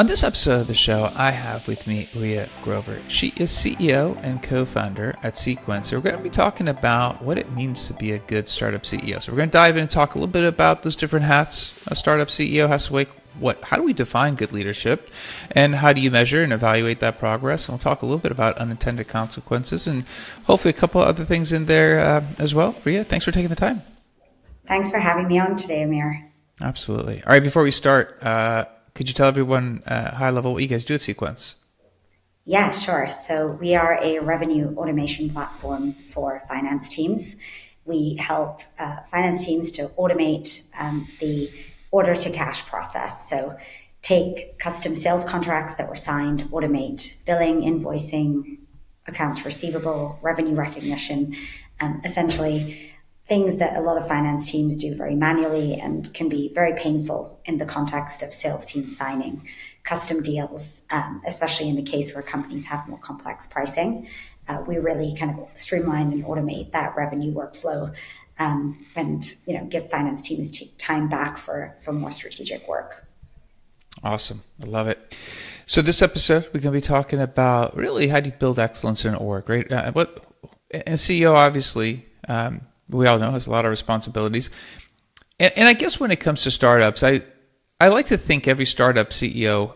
On this episode of the show, I have with me Rhea Grover. She is CEO and co-founder at Sequence. We're going to be talking about what it means to be a good startup CEO. So we're going to dive in and talk a little bit about those different hats a startup CEO has to wear. How do we define good leadership, and how do you measure and evaluate that progress? And we'll talk a little bit about unintended consequences and hopefully a couple other things in there as well. Rhea, thanks for taking the time. Thanks for having me on today, Amir. Absolutely. All right, before we start, could you tell everyone high level what you guys do at Sequence? Yeah, sure. So we are a revenue automation platform for finance teams. We help finance teams to automate the order to cash process. So take custom sales contracts that were signed, automate billing, invoicing, accounts receivable, revenue recognition, essentially things that a lot of finance teams do very manually and can be very painful in the context of sales teams signing custom deals, especially in the case where companies have more complex pricing. We really kind of streamline and automate that revenue workflow, and give finance teams time back for more strategic work. Awesome. I love it. So this episode, we're going to be talking about really how do you build excellence in an org, right? And a CEO, obviously, we all know has a lot of responsibilities. And I guess when it comes to startups, I like to think every startup CEO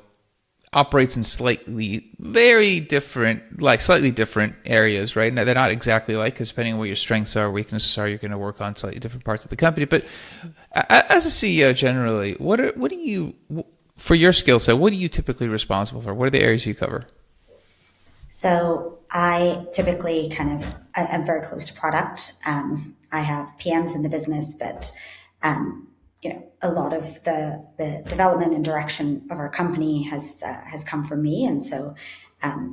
operates in slightly different areas, right? Now, they're not exactly like, because depending on what your strengths are, weaknesses are, you're going to work on slightly different parts of the company. But as a CEO, generally, what do you, for your skill set, what are you typically responsible for? What are the areas you cover? So I typically I'm very close to product. I have PMs in the business, but a lot of the development and direction of our company has come from me, and so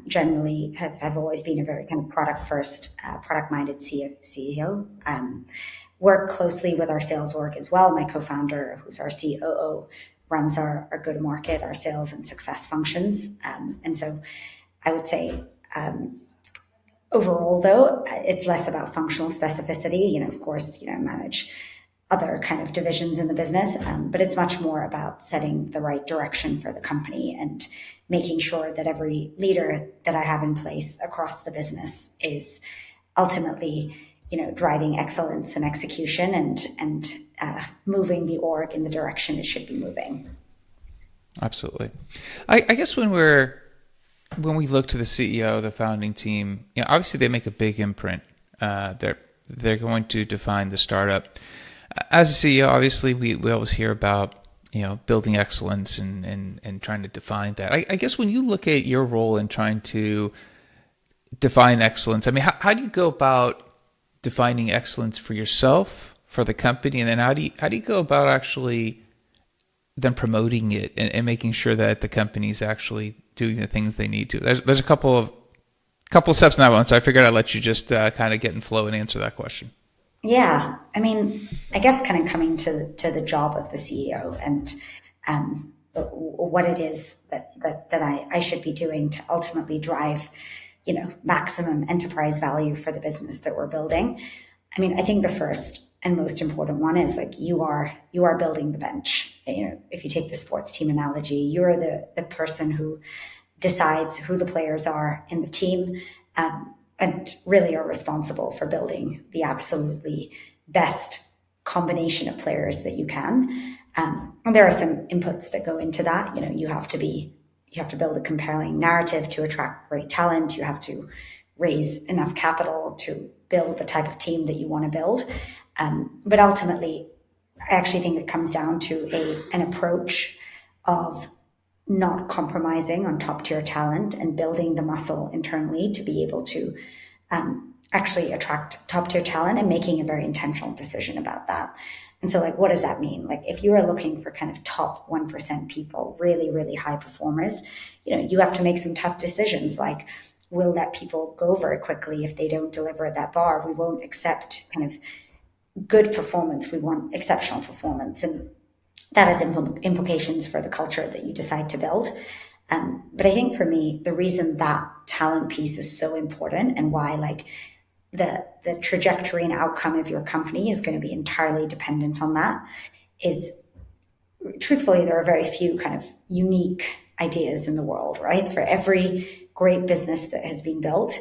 generally have always been a very kind of product first, product minded CEO. Work closely with our sales org as well. My co-founder, who's our COO, runs our go to market, our sales and success functions, and so I would say. Overall, though, it's less about functional specificity. Of course, manage other kind of divisions in the business, but it's much more about setting the right direction for the company and making sure that every leader that I have in place across the business is ultimately, driving excellence and execution and moving the org in the direction it should be moving. Absolutely. I guess when we look to the CEO, the founding team, obviously they make a big imprint. They're going to define the startup. As a CEO, obviously we always hear about building excellence and trying to define that. I guess when you look at your role in trying to define excellence, I mean, how do you go about defining excellence for yourself, for the company, and then how do you go about actually then promoting it and making sure that the company's actually doing the things they need to? There's a couple of steps in that one, so I figured I'd let you just kind of get in flow and answer that question. Yeah, I mean, I guess kind of coming to the job of the CEO and what it is that I should be doing to ultimately drive, maximum enterprise value for the business that we're building. I mean, I think the first and most important one is you are building the bench. If you take the sports team analogy, you're the person who decides who the players are in the team, and really are responsible for building the absolutely best combination of players that you can. And there are some inputs that go into that. You have to build a compelling narrative to attract great talent. You have to raise enough capital to build the type of team that you want to build. But ultimately, I actually think it comes down to an approach of not compromising on top tier talent and building the muscle internally to be able to actually attract top tier talent and making a very intentional decision about that. And so what does that mean? If you are looking for kind of top 1% people, really, really high performers, you have to make some tough decisions. We'll let people go very quickly if they don't deliver at that bar. We won't accept kind of good performance. We want exceptional performance. And that has implications for the culture that you decide to build. But I think for me, the reason that talent piece is so important and why the trajectory and outcome of your company is going to be entirely dependent on that is, truthfully, there are very few kind of unique ideas in the world, right? For every great business that has been built,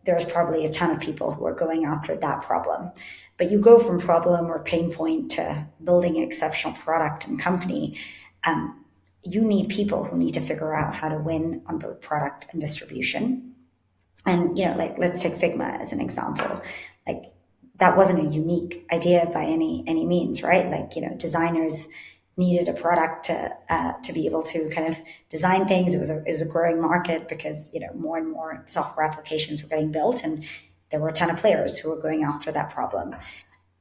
there's probably a ton of people who are going after that problem. But you go from problem or pain point to building an exceptional product and company. You need people who need to figure out how to win on both product and distribution. And like, let's take Figma as an example. Like, that wasn't a unique idea by any means, right? Like, designers needed a product to be able to kind of design things. It was a growing market because more and more software applications were getting built, and there were a ton of players who were going after that problem.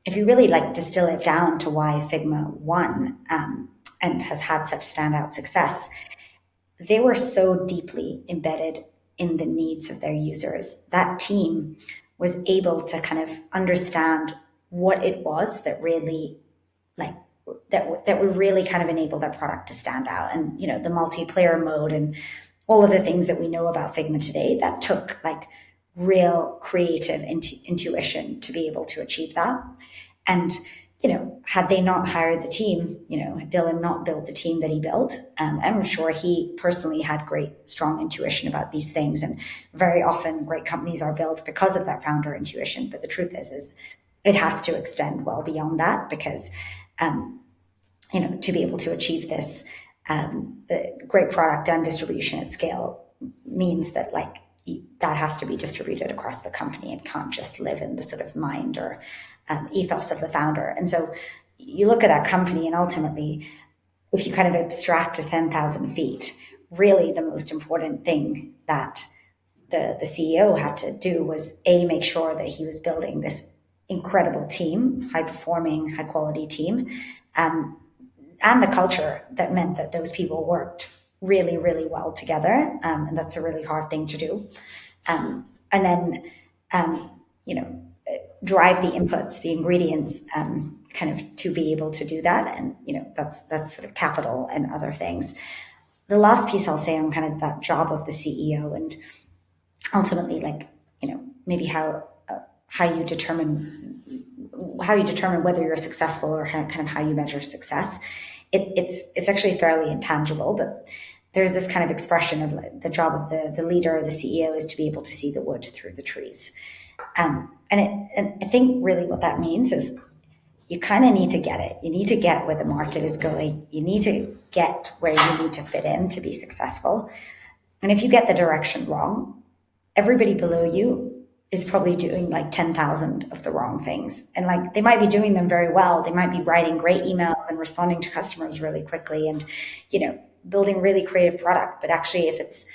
If you really like distill it down to why Figma won and has had such standout success, they were so deeply embedded in the needs of their users. That team was able to kind of understand what it was that really like that would really kind of enable their product to stand out. And the multiplayer mode and all of the things that we know about Figma today, that took like real creative intuition to be able to achieve that. And had they not hired the team, had Dylan not built the team that he built, I'm sure he personally had great, strong intuition about these things. And very often great companies are built because of that founder intuition. But the truth is it has to extend well beyond that, because, to be able to achieve this great product and distribution at scale means that like that has to be distributed across the company and can't just live in the sort of mind or ethos of the founder. And so you look at that company, and ultimately, if you kind of abstract to 10,000 feet, really the most important thing that the CEO had to do was make sure that he was building this incredible team, high performing, high quality team, and the culture that meant that those people worked really, really well together. And that's a really hard thing to do. And then, drive the inputs, the ingredients, kind of to be able to do that. And, that's sort of capital and other things. The last piece I'll say on kind of that job of the CEO, and ultimately, like, maybe how you determine whether you're successful, or how you measure success. It's actually fairly intangible, but there's this kind of expression of like, the job of the leader or the CEO is to be able to see the wood through the trees. And I think really what that means is you kind of need to get it. You need to get where the market is going. You need to get where you need to fit in to be successful. And if you get the direction wrong, everybody below you is probably doing like 10,000 of the wrong things. And like, they might be doing them very well. They might be writing great emails and responding to customers really quickly and, building really creative product. But actually, if it's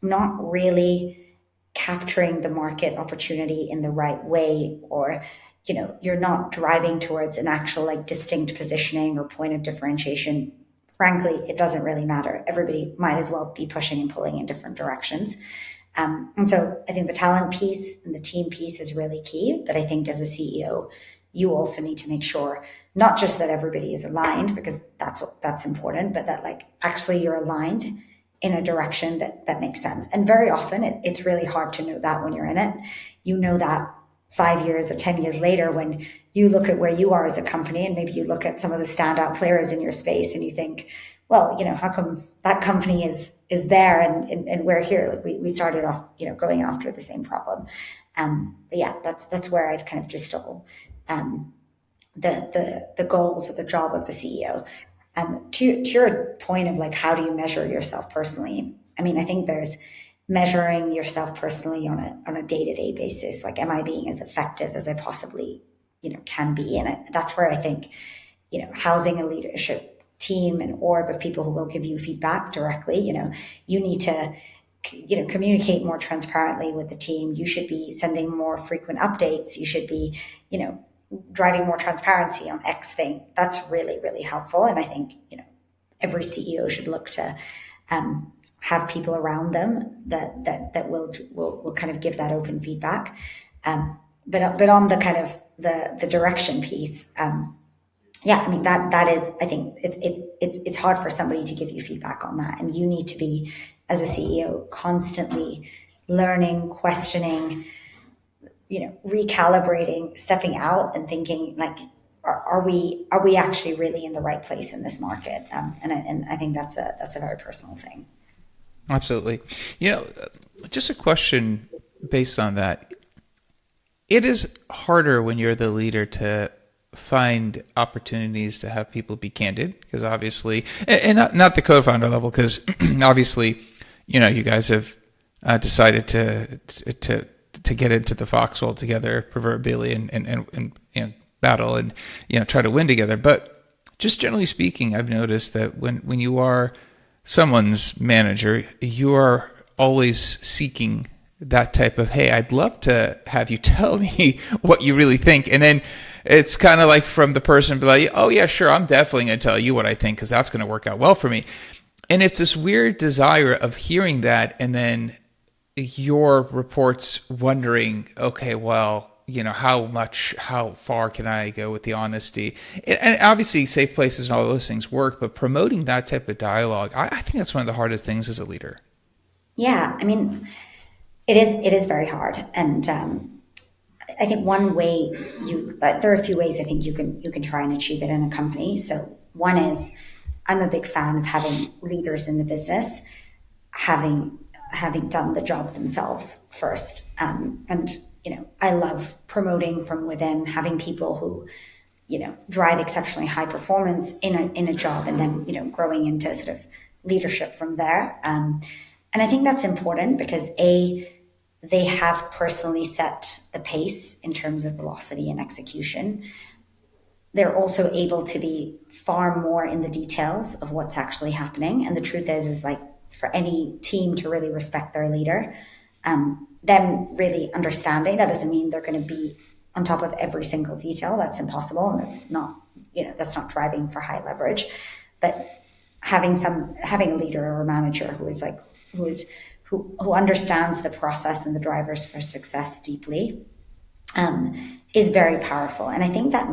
not really capturing the market opportunity in the right way, or, you're not driving towards an actual like distinct positioning or point of differentiation, frankly, it doesn't really matter. Everybody might as well be pushing and pulling in different directions. And so I think the talent piece and the team piece is really key. But I think as a CEO, you also need to make sure not just that everybody is aligned, because that's important, but that like actually you're aligned in a direction that makes sense. And very often it's really hard to know that when you're in it. You know that 5 years or 10 years later, when you look at where you are as a company, and maybe you look at some of the standout players in your space and you think, well, how come that company is there and we're here? Like we started off, going after the same problem. But yeah, that's where I'd kind of just stole the goals or the job of the CEO. To your point of like, how do you measure yourself personally? I mean, I think there's measuring yourself personally on a day-to-day basis. Like, am I being as effective as I possibly, can be? And that's where I think, housing a leadership team and org of people who will give you feedback directly, you need to, communicate more transparently with the team. You should be sending more frequent updates. You should be, driving more transparency on X thing. That's really, really helpful. And I think, every CEO should look to have people around them that will kind of give that open feedback. But on the kind of the direction piece, yeah, I mean, that is, I think it's hard for somebody to give you feedback on that. And you need to be, as a CEO, constantly learning, questioning, recalibrating, stepping out and thinking like, are we actually really in the right place in this market? And I think that's a very personal thing. Absolutely. You know, just a question based on that. It is harder when you're the leader to find opportunities to have people be candid, because obviously, and not the co-founder level, because obviously, you know, you guys have decided to get into the foxhole together, proverbially, and you know, battle and, you know, try to win together. But just generally speaking, I've noticed that when you are someone's manager, you are always seeking that type of, hey, I'd love to have you tell me what you really think. And then it's kind of like from the person be like, oh yeah, sure, I'm definitely going to tell you what I think because that's going to work out well for me. And it's this weird desire of hearing that, and then your reports wondering, okay, well, you know, how far can I go with the honesty? And obviously safe places and all those things work, but promoting that type of dialogue, I think that's one of the hardest things as a leader. Yeah, I mean, it is very hard, and I think one way but there are a few ways I think you can try and achieve it in a company. So one is, I'm a big fan of having leaders in the business having done the job themselves first, and you know, I love promoting from within, having people who, you know, drive exceptionally high performance in a job, and then, you know, growing into sort of leadership from there. And I think that's important because they have personally set the pace in terms of velocity and execution. They're also able to be far more in the details of what's actually happening. And the truth is like, for any team to really respect their leader, them really understanding that doesn't mean they're going to be on top of every single detail. That's impossible, and that's not, you know, that's not driving for high leverage. But having a leader or a manager who understands the process and the drivers for success deeply, is very powerful. And I think that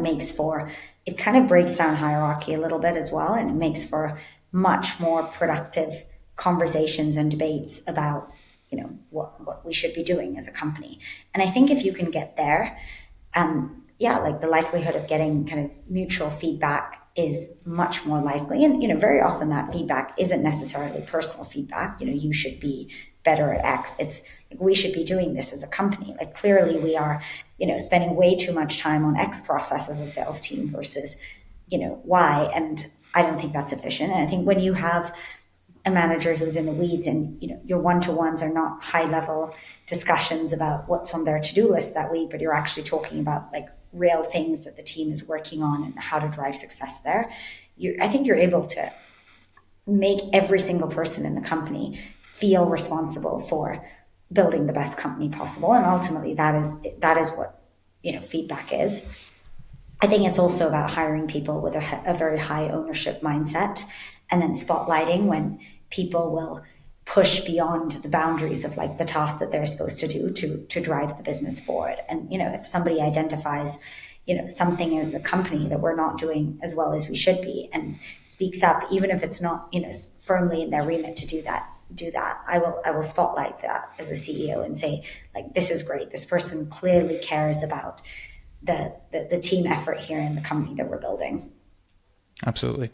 it kind of breaks down hierarchy a little bit as well, and it makes for much more productive conversations and debates about, you know, what we should be doing as a company. And I think if you can get there, yeah, like the likelihood of getting kind of mutual feedback is much more likely. And, you know, very often that feedback isn't necessarily personal feedback. You know, you should be better at X. It's like, we should be doing this as a company. Like, clearly we are, you know, spending way too much time on X process as a sales team versus, you know, Y. And I don't think that's efficient. And I think when you have a manager who's in the weeds, and, you know, your one-to-ones are not high level discussions about what's on their to-do list that week, but you're actually talking about like real things that the team is working on and how to drive success there. I think you're able to make every single person in the company feel responsible for building the best company possible. And ultimately that is what, you know, feedback is. I think it's also about hiring people with a very high ownership mindset, and then spotlighting when people will push beyond the boundaries of like the task that they're supposed to do to drive the business forward. And, you know, if somebody identifies, you know, something as a company that we're not doing as well as we should be, and speaks up, even if it's not, you know, firmly in their remit to do that, I will spotlight that as a CEO and say, like, this is great. This person clearly cares about the team effort here in the company that we're building. Absolutely.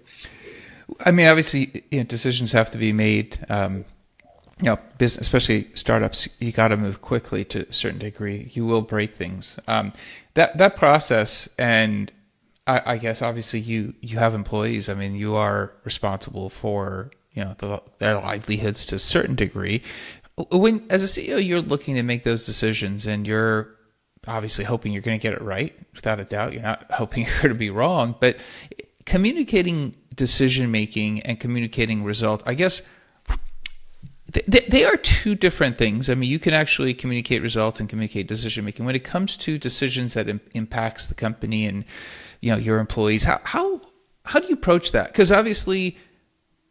I mean, obviously, you know, decisions have to be made. You know, business, especially startups, you got to move quickly to a certain degree. You will break things. That process, and I guess obviously you have employees. I mean, you are responsible for, you know, their livelihoods to a certain degree. When, as a CEO, you're looking to make those decisions, and you're obviously hoping you're going to get it right, without a doubt. You're not hoping you're going to be wrong, but communicating decision making and communicating result, I guess they are two different things. I mean, you can actually communicate result and communicate decision making. When it comes to decisions that impacts the company and, you know, your employees, how do you approach that? Because obviously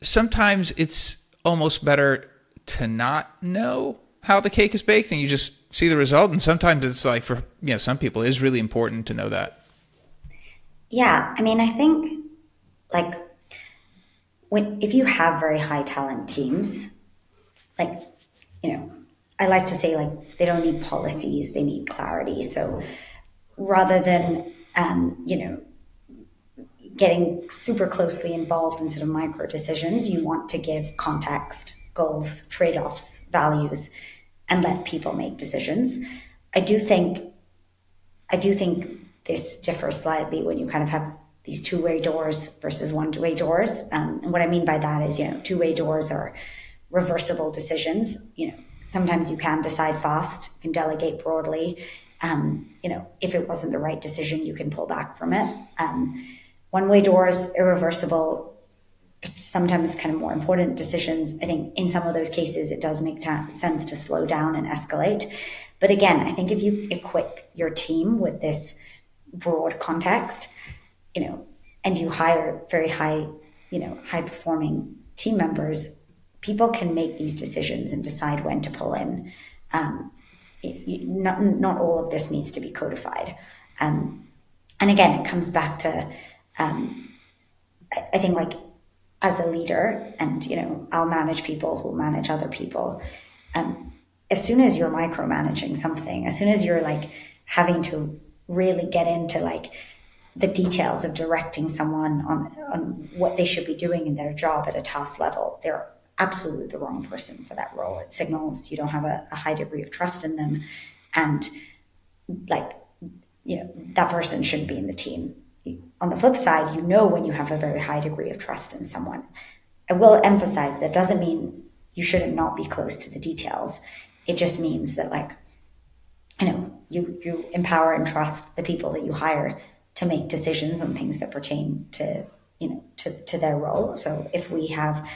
sometimes it's almost better to not know how the cake is baked and you just see the result, and sometimes it's like, for, you know, some people it is really important to know that. Yeah, I mean, I think like if you have very high talent teams, like, you know, I like to say, like, they don't need policies, they need clarity. So rather than, you know, getting super closely involved in sort of micro decisions. You want to give context, goals, trade-offs, values, and let people make decisions. I do think this differs slightly when you kind of have these two-way doors versus one-way doors. And what I mean by that is, two-way doors are reversible decisions. Sometimes you can decide fast, you can delegate broadly. If it wasn't the right decision, you can pull back from it. One-way doors, irreversible, but sometimes kind of more important decisions. I think in some of those cases, it does make sense to slow down and escalate. But again, I think if you equip your team with this broad context, and you hire very high performing team members, people can make these decisions and decide when to pull in. Not all of this needs to be codified. And again, it comes back to, I think, like, as a leader, and, I'll manage people who'll manage other people. As soon as you're micromanaging something, as soon as you're like having to really get into like the details of directing someone on what they should be doing in their job at a task level, they're absolutely the wrong person for that role. It signals you don't have a high degree of trust in them. And that person shouldn't be in the team. On the flip side, when you have a very high degree of trust in someone. I will emphasize that doesn't mean you shouldn't not be close to the details. It just means that you empower and trust the people that you hire to make decisions on things that pertain to their role. So if we have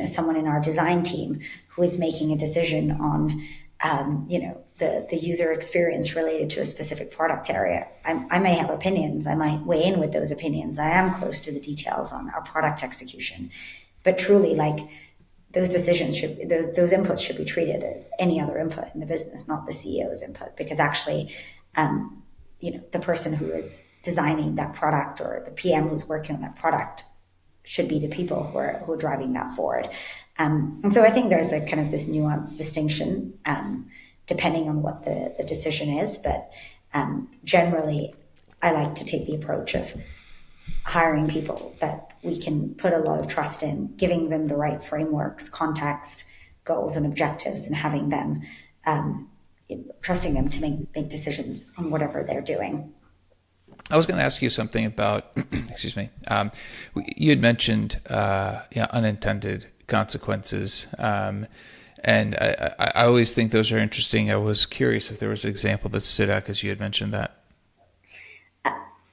someone in our design team who is making a decision on the user experience related to a specific product area, I may have opinions. I might weigh in with those opinions. I am close to the details on our product execution, but truly, those decisions those inputs should be treated as any other input in the business, not the CEO's input, because actually, the person who is designing that product or the PM who's working on that product should be the people who are driving that forward. And so I think there's a kind of this nuanced distinction depending on what the decision is. But generally, I like to take the approach of hiring people that we can put a lot of trust in, giving them the right frameworks, context, goals, and objectives, and having them, trusting them to make decisions on whatever they're doing. I was going to ask you something about, excuse me, you had mentioned unintended consequences, and I always think those are interesting. I was curious if there was an example that stood out because you had mentioned that.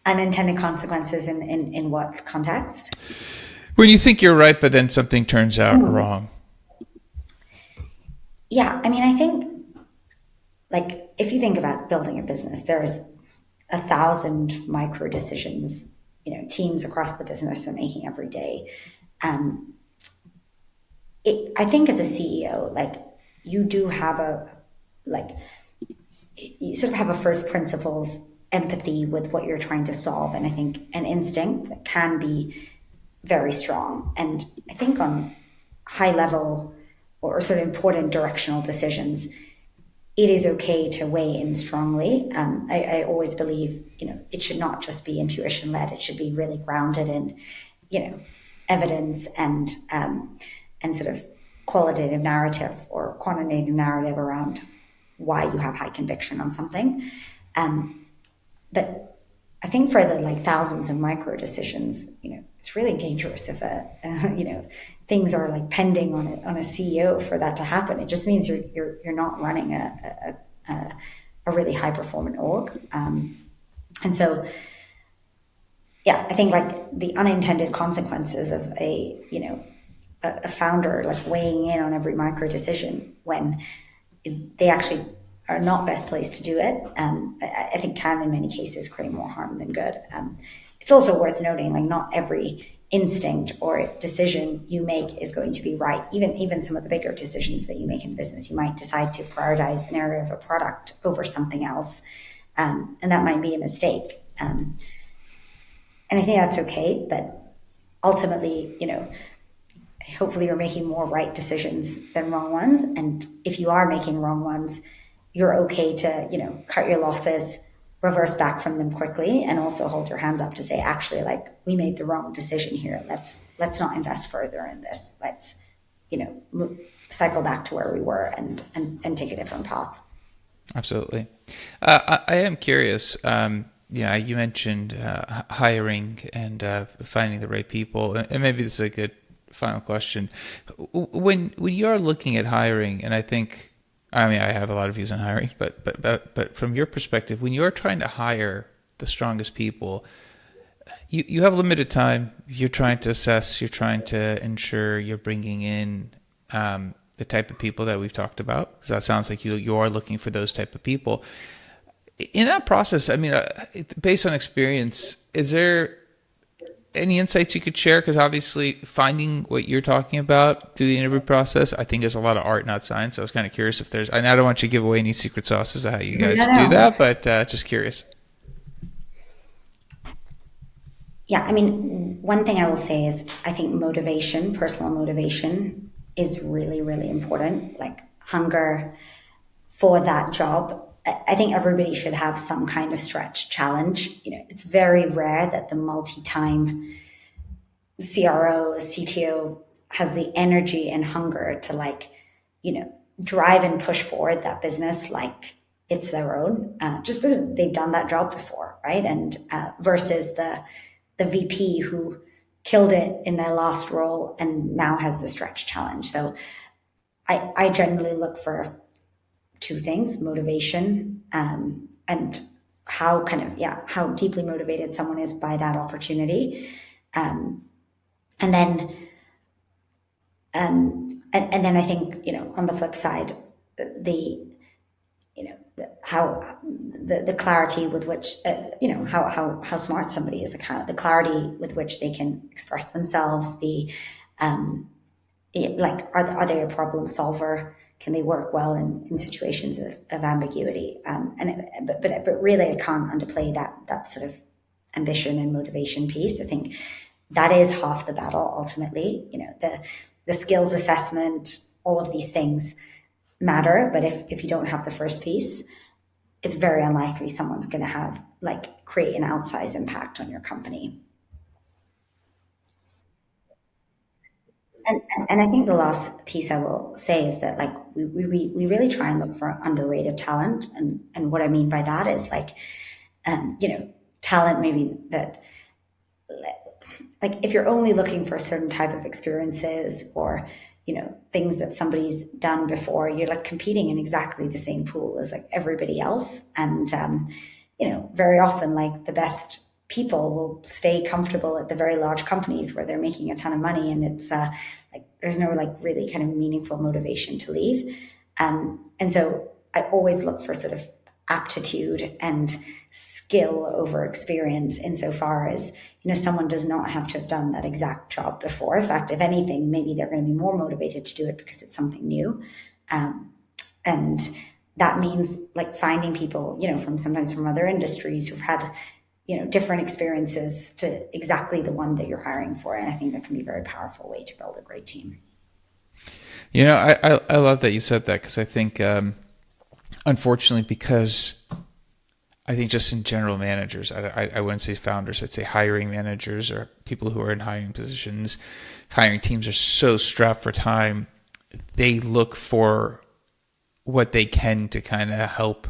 Unintended consequences in what context? When you think you're right, but then something turns out wrong. Yeah, I think, if you think about building a business, there's 1,000 micro decisions, teams across the business are making every day. I think as a CEO, you do have you sort of have a first principles empathy with what you're trying to solve. And I think an instinct that can be very strong. And I think on high level or sort of important directional decisions, it is okay to weigh in strongly. I always believe, it should not just be intuition led. It should be really grounded in, evidence and sort of qualitative narrative or quantitative narrative around why you have high conviction on something. But I think for the thousands of micro decisions, it's really dangerous if things are pending on a CEO for that to happen. It just means you're not running a really high performing org. And so, yeah, I think the unintended consequences of a founder weighing in on every micro decision when they actually are not best placed to do it, I think can in many cases create more harm than good. It's also worth noting, not every instinct or decision you make is going to be right. Even some of the bigger decisions that you make in business, you might decide to prioritize an area of a product over something else, and that might be a mistake. And I think that's okay, but ultimately, hopefully you're making more right decisions than wrong ones. And if you are making wrong ones, you're okay to, cut your losses, reverse back from them quickly, and also hold your hands up to say, actually, like, we made the wrong decision here. Let's not invest further in this. Let's, cycle back to where we were and take a different path. Absolutely. I am curious. Yeah, you mentioned hiring and finding the right people, and maybe this is a good final question. When you're looking at hiring, and I mean, I have a lot of views on hiring, but from your perspective, when you're trying to hire the strongest people, you have limited time. You're trying to assess. You're trying to ensure you're bringing in the type of people that we've talked about. Because that sounds like you are looking for those type of people. In that process, I mean, based on experience, is there any insights you could share? Because obviously, finding what you're talking about through the interview process, I think, is a lot of art, not science. So I was kind of curious if there's, and I don't want you to give away any secret sauces of how you guys do No. that, but just curious. Yeah, I mean, one thing I will say is I think motivation, personal motivation, is really, really important. Like hunger for that job. I think everybody should have some kind of stretch challenge. It's very rare that the multi-time CRO, CTO has the energy and hunger to, like, drive and push forward that business like it's their own, just because they've done that job before, right? And versus the VP who killed it in their last role and now has the stretch challenge. So I generally look for two things: motivation, and how deeply motivated someone is by that opportunity, and then and then I think, on the flip side, the how the clarity with which, how smart somebody is, the clarity with which they can express themselves, like, are they a problem solver? Can they work well in situations of ambiguity? But really, I can't underplay that sort of ambition and motivation piece. I think that is half the battle ultimately. The skills assessment, all of these things matter, but if you don't have the first piece, it's very unlikely someone's going to create an outsized impact on your company. And I think the last piece I will say is that, like, we really try and look for underrated talent, and what I mean by that is, like, talent maybe that, like, if you're only looking for a certain type of experiences, or things that somebody's done before, you're like competing in exactly the same pool as, like, everybody else. And very often, like, the best people will stay comfortable at the very large companies where they're making a ton of money, and it's like, there's no, like, really kind of meaningful motivation to leave. And so I always look for sort of aptitude and skill over experience, insofar as, someone does not have to have done that exact job before. In fact, if anything, maybe they're going to be more motivated to do it because it's something new. And that means, like, finding people, sometimes from other industries who've had, different experiences to exactly the one that you're hiring for. And I think that can be a very powerful way to build a great team. I love that you said that, because I think, unfortunately, because I think just in general, managers, I wouldn't say founders, I'd say hiring managers, or people who are in hiring positions, hiring teams, are so strapped for time. They look for what they can to kind of help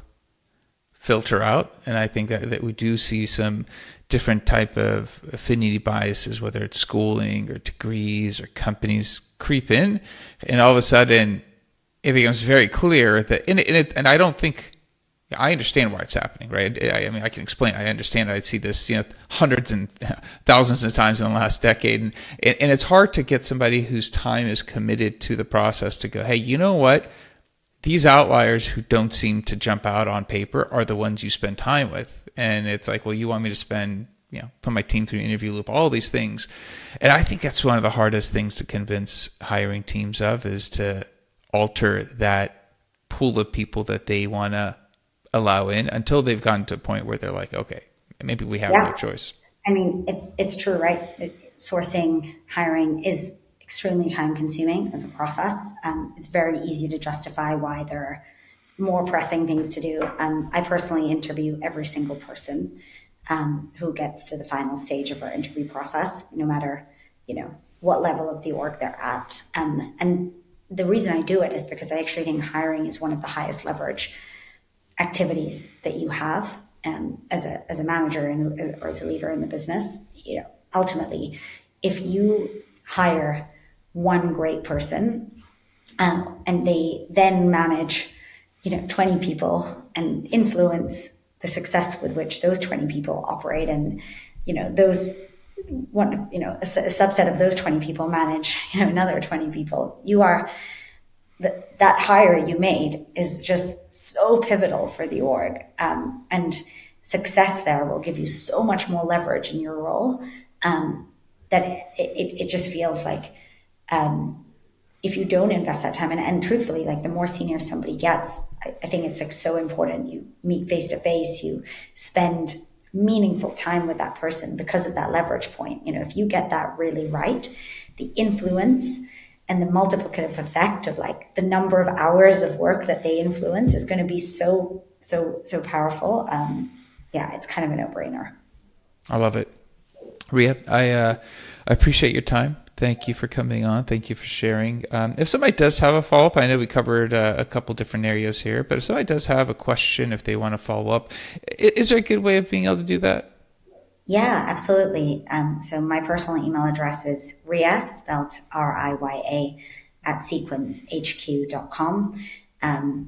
filter out. And I think that we do see some different type of affinity biases, whether it's schooling or degrees or companies, creep in. And all of a sudden, it becomes very clear that, and I don't think, I understand why it's happening, right? I mean, I can explain. I understand. I see this, hundreds and thousands of times in the last decade, and it's hard to get somebody whose time is committed to the process to go, hey, you know what? These outliers who don't seem to jump out on paper are the ones you spend time with. And it's like, well, you want me to spend, put my team through an interview loop, all these things. And I think that's one of the hardest things to convince hiring teams of, is to alter that pool of people that they want to allow in, until they've gotten to a point where they're like, okay, maybe we have no choice. I mean, it's true, right? Sourcing, hiring is extremely time consuming as a process. It's very easy to justify why there are more pressing things to do. I personally interview every single person who gets to the final stage of our interview process, no matter, what level of the org they're at. And the reason I do it is because I actually think hiring is one of the highest leverage activities that you have as a manager or as a leader in the business. Ultimately, if you hire one great person and they then manage 20 people and influence the success with which those 20 people operate, and those a subset of those 20 people manage another 20 people, that hire you made is just so pivotal for the org, and success there will give you so much more leverage in your role, that it just feels like, if you don't invest that time, and truthfully, like, the more senior somebody gets, I think it's like so important you meet face to face, you spend meaningful time with that person because of that leverage point. If you get that really right, the influence and the multiplicative effect of like the number of hours of work that they influence is going to be so powerful. It's kind of a no-brainer. I love it. Ria, I appreciate your time. Thank you for coming on. Thank you for sharing. If somebody does have a follow-up, I know we covered a couple different areas here, but if somebody does have a question, if they want to follow up, is there a good way of being able to do that? Yeah, absolutely. So my personal email address is Ria, spelled RIYA, @sequencehq.com.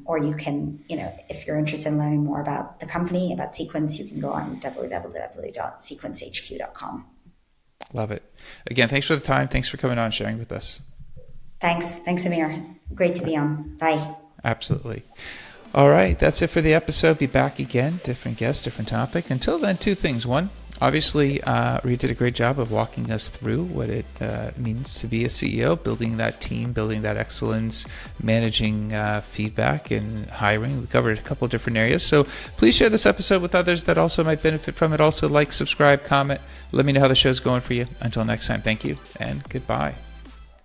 Or you can, if you're interested in learning more about the company, about Sequence, you can go on www.sequencehq.com. Love it. Again, thanks for the time. Thanks for coming on and sharing with us. Thanks, Amir. Great to be on. Bye. Absolutely. All right, that's it for the episode. Be back again. Different guest, different topic. Until then, two things. One, obviously, Ria did a great job of walking us through what it means to be a CEO, building that team, building that excellence, managing feedback and hiring. We covered a couple of different areas. So please share this episode with others that also might benefit from it. Also, like, subscribe, comment. Let me know how the show's going for you. Until next time, thank you and goodbye.